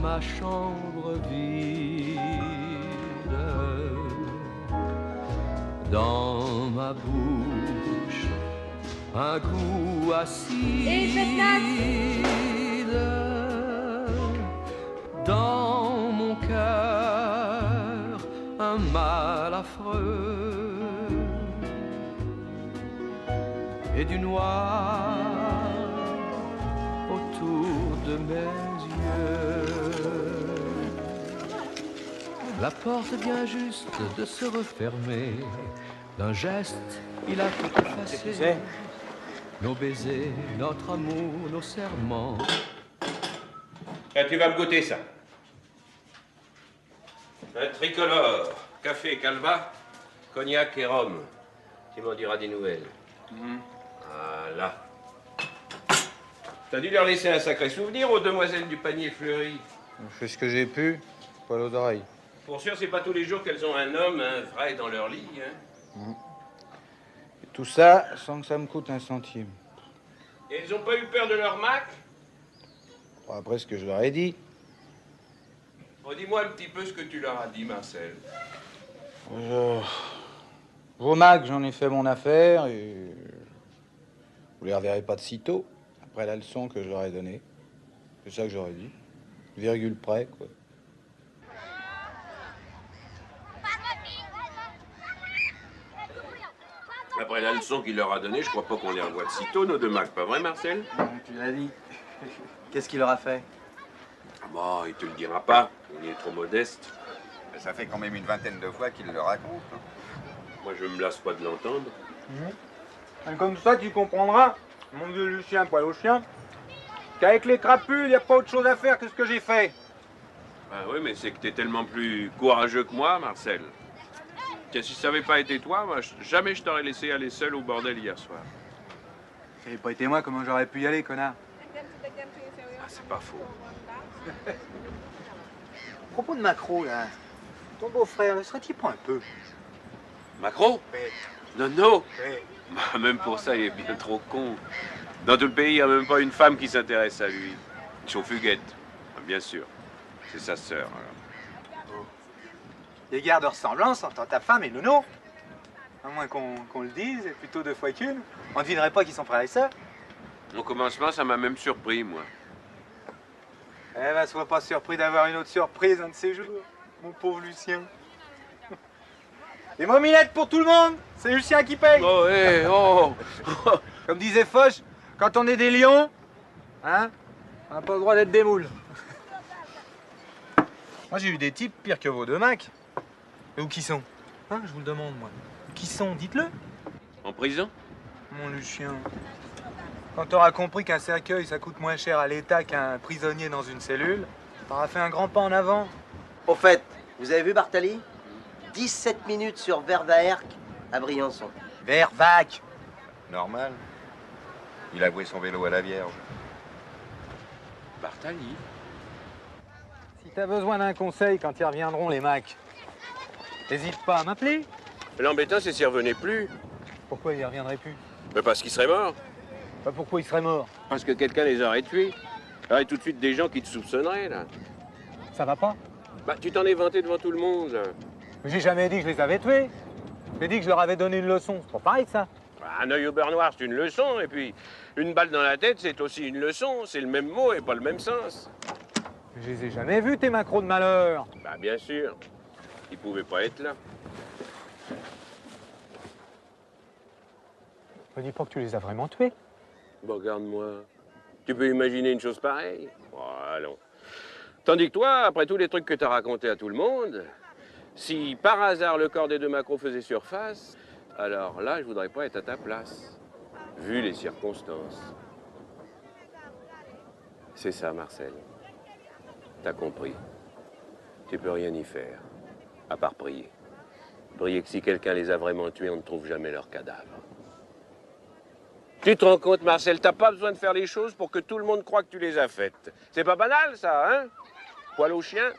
ma chambre vide, dans ma bouche un goût acide, dans mon cœur un mal affreux et du noir autour de mes yeux. La porte vient juste de se refermer. D'un geste, il a tout effacé. Nos baisers, notre amour, nos serments. Ah, tu vas me goûter ça. Un tricolore, café calva, cognac et rhum. Tu m'en diras des nouvelles. Voilà. T'as dû leur laisser un sacré souvenir aux demoiselles du panier fleuri. Je fais ce que j'ai pu, pas l'eau d'oreille. Pour sûr, c'est pas tous les jours qu'elles ont un homme, un vrai dans leur lit. Hein. Et tout ça sans que ça me coûte un centime. Et elles ont pas eu peur de leur Mac? Bon, après ce que je leur ai dit. Redis-moi un petit peu ce que tu leur as dit, Marcel. Vos Mac, j'en ai fait mon affaire et vous les reverrez pas de sitôt après la leçon que je leur ai donnée. C'est ça que j'aurais dit. Virgule près, quoi. Après la leçon qu'il leur a donnée, je crois pas qu'on les revoie de sitôt, nos deux Mac. Pas vrai, Marcel? Tu l'as dit. Qu'est-ce qu'il leur a fait? Bon, il te le dira pas. Il est trop modeste. Ça fait quand même une vingtaine de fois qu'il le raconte. Moi, je me lasse pas de l'entendre. Et comme ça, tu comprendras, mon vieux Lucien, poil au chien, qu'avec les crapules, il n'y a pas autre chose à faire que ce que j'ai fait. Ah oui, mais c'est que t'es tellement plus courageux que moi, Marcel. Tiens, si ça n'avait pas été toi, moi, jamais je t'aurais laissé aller seul au bordel hier soir. Ça n'avait pas été moi, comment j'aurais pu y aller, connard? Ah, c'est pas faux. À propos de Macro, là, ton beau-frère, ne serait-il pas un peu? Macron? Non, non. Bah, même pour ça, il est bien trop con. Dans tout le pays, il n'y a même pas une femme qui s'intéresse à lui. Sauf Huguette, bien sûr. C'est sa sœur. Il y a guère de ressemblance entre ta femme et Nono. À moins qu'on le dise, et plutôt deux fois qu'une. On ne devinerait pas qu'ils sont frères et sœurs. Au commencement, ça m'a même surpris, moi. Eh ben, sois pas surpris d'avoir une autre surprise un de ces jours, mon pauvre Lucien. Des mominettes pour tout le monde, c'est Lucien qui paye. Oh, hé, oh. Comme disait Foch, quand on est des lions, hein, on n'a pas le droit d'être des moules. Moi, j'ai eu des types pires que vos deux Mac. Et où qui sont? Hein, je vous le demande, moi. Où qui sont, dites-le. En prison? Mon Lucien. Quand t'auras compris qu'un cercueil, ça coûte moins cher à l'État qu'un prisonnier dans une cellule, t'auras fait un grand pas en avant. Au fait, vous avez vu Bartali? 17 minutes sur Vervaerck à Briançon. Vervac. Normal. Il a voué son vélo à la Vierge. Bartali. Si t'as besoin d'un conseil quand ils reviendront, les Macs, n'hésite pas à m'appeler. L'embêtant, c'est s'il revenait plus. Pourquoi ils reviendraient plus? Mais parce qu'il serait mort. Bah, pourquoi ils seraient morts? Parce que quelqu'un les aurait tués. Alors, il y a tout de suite des gens qui te soupçonneraient, là. Ça va pas? Bah, tu t'en es vanté devant tout le monde. J'ai jamais dit que je les avais tués. J'ai dit que je leur avais donné une leçon. C'est pas pareil, ça. Un œil au beurre noir, c'est une leçon. Et puis, une balle dans la tête, c'est aussi une leçon. C'est le même mot et pas le même sens. Je les ai jamais vus, tes macros de malheur. Bah, bien sûr. Ils pouvaient pas être là. Me dis pas que tu les as vraiment tués. Bon, regarde-moi. Tu peux imaginer une chose pareille? Oh, allons. Tandis que toi, après tous les trucs que t'as racontés à tout le monde, si par hasard le corps des deux macros faisait surface, alors là, je voudrais pas être à ta place, vu les circonstances. C'est ça, Marcel. T'as compris. Tu peux rien y faire, à part prier. Prier que si quelqu'un les a vraiment tués, on ne trouve jamais leur cadavre. Tu te rends compte, Marcel, t'as pas besoin de faire les choses pour que tout le monde croie que tu les as faites. C'est pas banal, ça, hein? Poil au chien.